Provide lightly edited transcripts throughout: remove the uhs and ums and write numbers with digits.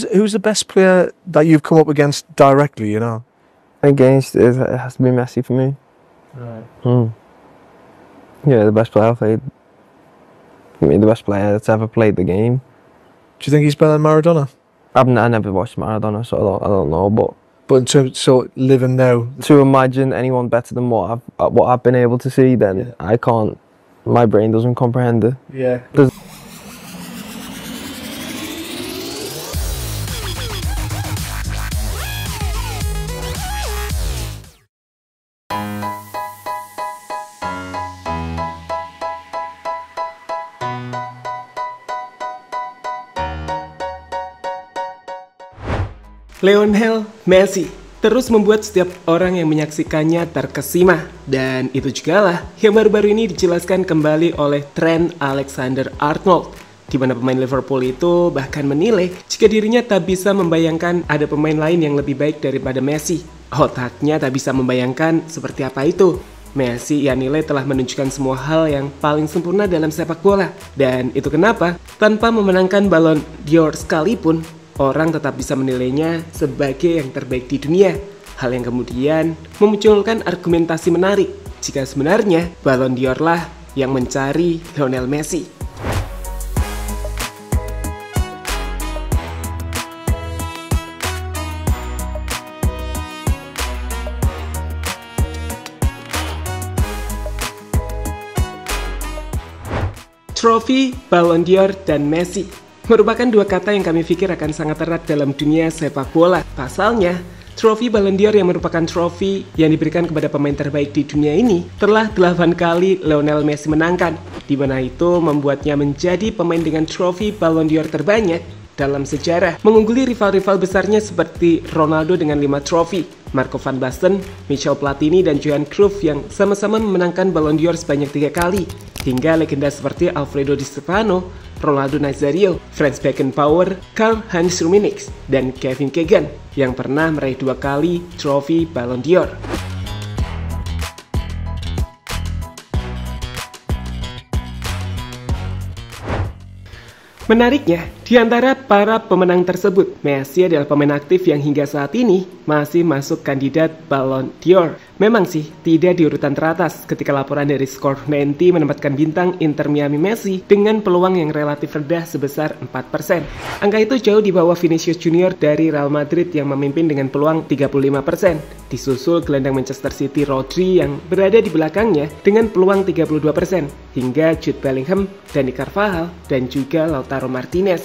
Who's the best player that you've come up against directly, you know? Against it has to be Messi for me. Right. Yeah, the best player I've played. I mean, the best player that's ever played the game. Do you think he's better than Maradona? I never watched Maradona, so I don't know. But in terms, so living now, to imagine anyone better than what I've been able to see, then yeah. I can't. My brain doesn't comprehend it. Yeah. Lionel Messi terus membuat setiap orang yang menyaksikannya terkesima, dan itu jugalah yang baru-baru ini dijelaskan kembali oleh Trent Alexander-Arnold, di mana pemain Liverpool itu bahkan menilai jika dirinya tak bisa membayangkan ada pemain lain yang lebih baik daripada Messi. Otaknya tak bisa membayangkan seperti apa itu. Messi ia nilai telah menunjukkan semua hal yang paling sempurna dalam sepak bola, dan itu kenapa tanpa memenangkan Ballon d'Or sekalipun, orang tetap bisa menilainya sebagai yang terbaik di dunia. Hal yang kemudian memunculkan argumentasi menarik jika sebenarnya Ballon d'Or lah yang mencari Lionel Messi. Trofi, Ballon d'Or, dan Messi merupakan dua kata yang kami pikir akan sangat erat dalam dunia sepak bola. Pasalnya, trofi Ballon d'Or yang merupakan trofi yang diberikan kepada pemain terbaik di dunia ini telah 8 kali Lionel Messi menangkan, di mana itu membuatnya menjadi pemain dengan trofi Ballon d'Or terbanyak dalam sejarah, mengungguli rival-rival besarnya seperti Ronaldo dengan 5 trofi, Marco van Basten, Michel Platini, dan Johan Cruyff yang sama-sama memenangkan Ballon d'Or sebanyak 3 kali, hingga legenda seperti Alfredo Di Stefano, Ronaldo Nazario, Franz Beckenbauer, Karl-Heinz Rummenigge, dan Kevin Keegan yang pernah meraih 2 kali trofi Ballon d'Or. Menariknya, di antara para pemenang tersebut, Messi adalah pemain aktif yang hingga saat ini masih masuk kandidat Ballon d'Or. Memang sih, tidak di urutan teratas ketika laporan dari Score90 menempatkan bintang Inter Miami Messi dengan peluang yang relatif rendah sebesar 4%. Angka itu jauh di bawah Vinicius Junior dari Real Madrid yang memimpin dengan peluang 35%. Disusul gelandang Manchester City Rodri yang berada di belakangnya dengan peluang 32%, hingga Jude Bellingham, Dani Carvajal, dan juga Lautaro Martinez.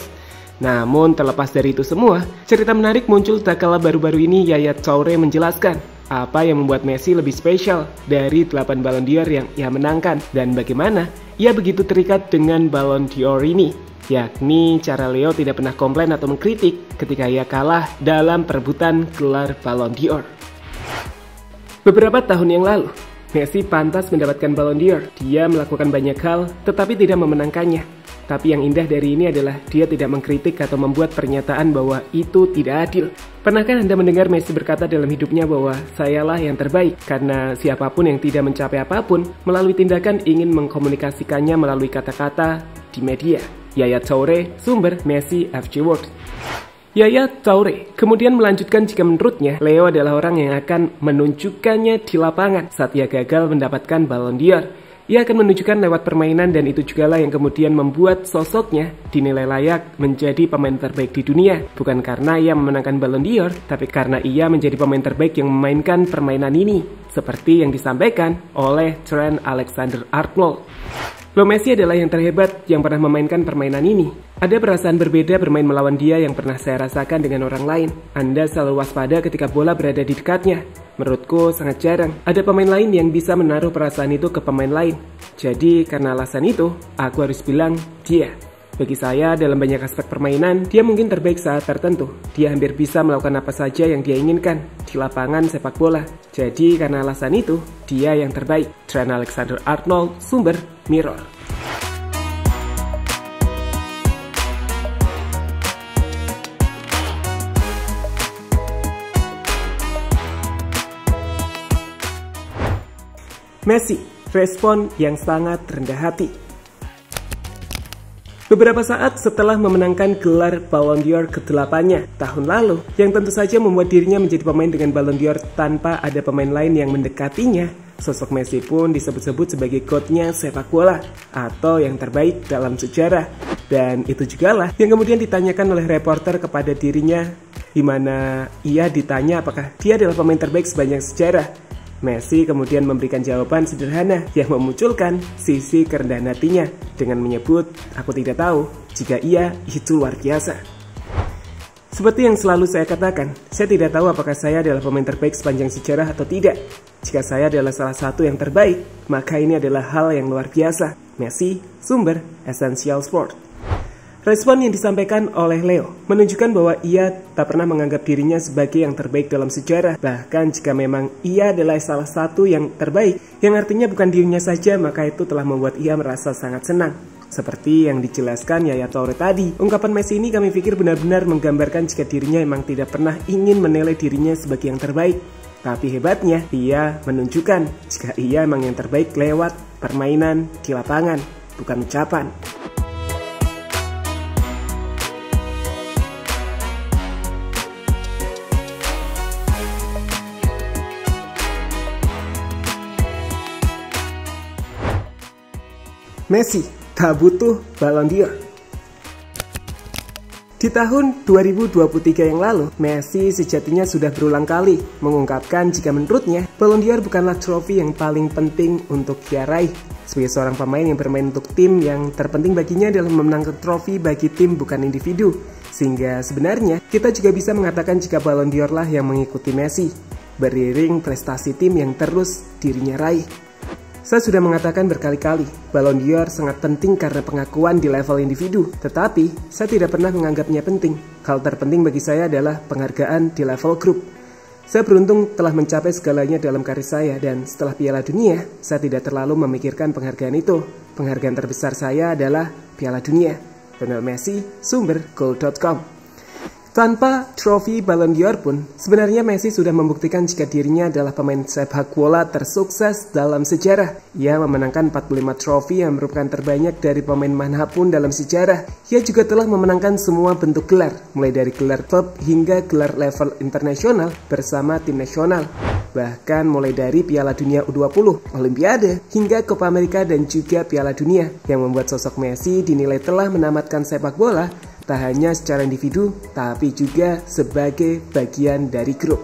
Namun terlepas dari itu semua, cerita menarik muncul tak kala baru-baru ini Yaya Toure menjelaskan apa yang membuat Messi lebih spesial dari 8 Ballon d'Or yang ia menangkan, dan bagaimana ia begitu terikat dengan Ballon d'Or ini, yakni cara Leo tidak pernah komplain atau mengkritik ketika ia kalah dalam perebutan gelar Ballon d'Or. Beberapa tahun yang lalu, Messi pantas mendapatkan Ballon d'Or. Dia melakukan banyak hal tetapi tidak memenangkannya. Tapi yang indah dari ini adalah dia tidak mengkritik atau membuat pernyataan bahwa itu tidak adil. Pernahkah Anda mendengar Messi berkata dalam hidupnya bahwa sayalah yang terbaik, karena siapapun yang tidak mencapai apapun melalui tindakan ingin mengkomunikasikannya melalui kata-kata di media? Yaya Toure, sumber Messi FC World. Yaya Toure kemudian melanjutkan jika menurutnya Leo adalah orang yang akan menunjukkannya di lapangan saat ia gagal mendapatkan Ballon d'Or. Ia akan menunjukkan lewat permainan, dan itu jugalah yang kemudian membuat sosoknya dinilai layak menjadi pemain terbaik di dunia. Bukan karena ia memenangkan Ballon d'Or, tapi karena ia menjadi pemain terbaik yang memainkan permainan ini, seperti yang disampaikan oleh Trent Alexander-Arnold. Messi adalah yang terhebat yang pernah memainkan permainan ini. Ada perasaan berbeda bermain melawan dia yang pernah saya rasakan dengan orang lain. Anda selalu waspada ketika bola berada di dekatnya. Menurutku sangat jarang ada pemain lain yang bisa menaruh perasaan itu ke pemain lain. Jadi karena alasan itu, aku harus bilang dia. Bagi saya dalam banyak aspek permainan, dia mungkin terbaik saat tertentu. Dia hampir bisa melakukan apa saja yang dia inginkan di lapangan sepak bola. Jadi karena alasan itu, dia yang terbaik. Trent Alexander-Arnold, sumber Mirror. Messi, respon yang sangat rendah hati. Beberapa saat setelah memenangkan gelar Ballon d'Or ke-8-nya tahun lalu, yang tentu saja membuat dirinya menjadi pemain dengan Ballon d'Or tanpa ada pemain lain yang mendekatinya, sosok Messi pun disebut-sebut sebagai GOAT-nya sepak bola atau yang terbaik dalam sejarah. Dan itu jugalah yang kemudian ditanyakan oleh reporter kepada dirinya, di mana ia ditanya apakah dia adalah pemain terbaik sepanjang sejarah. Messi kemudian memberikan jawaban sederhana yang memunculkan sisi kerendahan hatinya dengan menyebut, "Aku tidak tahu, jika iya, itu luar biasa." Seperti yang selalu saya katakan, saya tidak tahu apakah saya adalah pemain terbaik sepanjang sejarah atau tidak. Jika saya adalah salah satu yang terbaik, maka ini adalah hal yang luar biasa. Messi, sumber Essential Sport. Respon yang disampaikan oleh Leo menunjukkan bahwa ia tak pernah menganggap dirinya sebagai yang terbaik dalam sejarah. Bahkan jika memang ia adalah salah satu yang terbaik, yang artinya bukan dirinya saja, maka itu telah membuat ia merasa sangat senang. Seperti yang dijelaskan Yaya Toure tadi, ungkapan Messi ini kami pikir benar-benar menggambarkan jika dirinya memang tidak pernah ingin menilai dirinya sebagai yang terbaik. Tapi hebatnya, ia menunjukkan jika ia memang yang terbaik lewat permainan di lapangan, bukan ucapan. Messi tak butuh Ballon d'Or. Di tahun 2023 yang lalu, Messi sejatinya sudah berulang kali mengungkapkan jika menurutnya Ballon d'Or bukanlah trofi yang paling penting untuk ia raih. Sebagai seorang pemain yang bermain untuk tim, yang terpenting baginya adalah memenangkan trofi bagi tim bukan individu. Sehingga sebenarnya kita juga bisa mengatakan jika Ballon d'Or lah yang mengikuti Messi, beriring prestasi tim yang terus dirinya raih. Saya sudah mengatakan berkali-kali, Ballon d'Or sangat penting karena pengakuan di level individu. Tetapi, saya tidak pernah menganggapnya penting. Hal terpenting bagi saya adalah penghargaan di level grup. Saya beruntung telah mencapai segalanya dalam karir saya, dan setelah Piala Dunia, saya tidak terlalu memikirkan penghargaan itu. Penghargaan terbesar saya adalah Piala Dunia. Lionel Messi, sumber Goal.com. Tanpa trofi Ballon d'Or pun, sebenarnya Messi sudah membuktikan jika dirinya adalah pemain sepak bola tersukses dalam sejarah. Ia memenangkan 45 trofi yang merupakan terbanyak dari pemain manapun dalam sejarah. Ia juga telah memenangkan semua bentuk gelar, mulai dari gelar klub hingga gelar level internasional bersama tim nasional. Bahkan mulai dari Piala Dunia U20, Olimpiade, hingga Copa America dan juga Piala Dunia, yang membuat sosok Messi dinilai telah menamatkan sepak bola tak hanya secara individu, tapi juga sebagai bagian dari grup.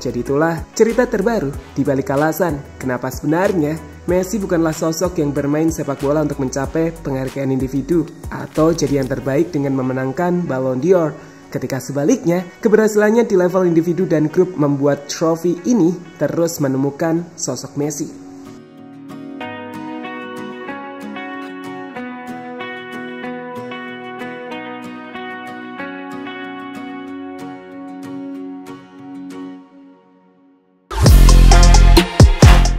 Jadi itulah cerita terbaru di balik alasan kenapa sebenarnya Messi bukanlah sosok yang bermain sepak bola untuk mencapai penghargaan individu atau jadi yang terbaik dengan memenangkan Ballon d'Or. Ketika sebaliknya, keberhasilannya di level individu dan grup membuat trofi ini terus menemukan sosok Messi.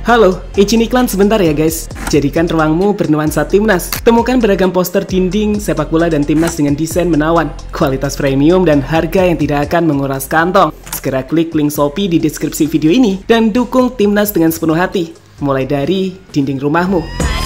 Halo, izin iklan sebentar ya guys. Jadikan ruangmu bernuansa timnas. Temukan beragam poster dinding, sepak bola dan timnas dengan desain menawan, kualitas premium dan harga yang tidak akan menguras kantong. Segera klik link Shopee di deskripsi video ini dan dukung timnas dengan sepenuh hati. Mulai dari dinding rumahmu.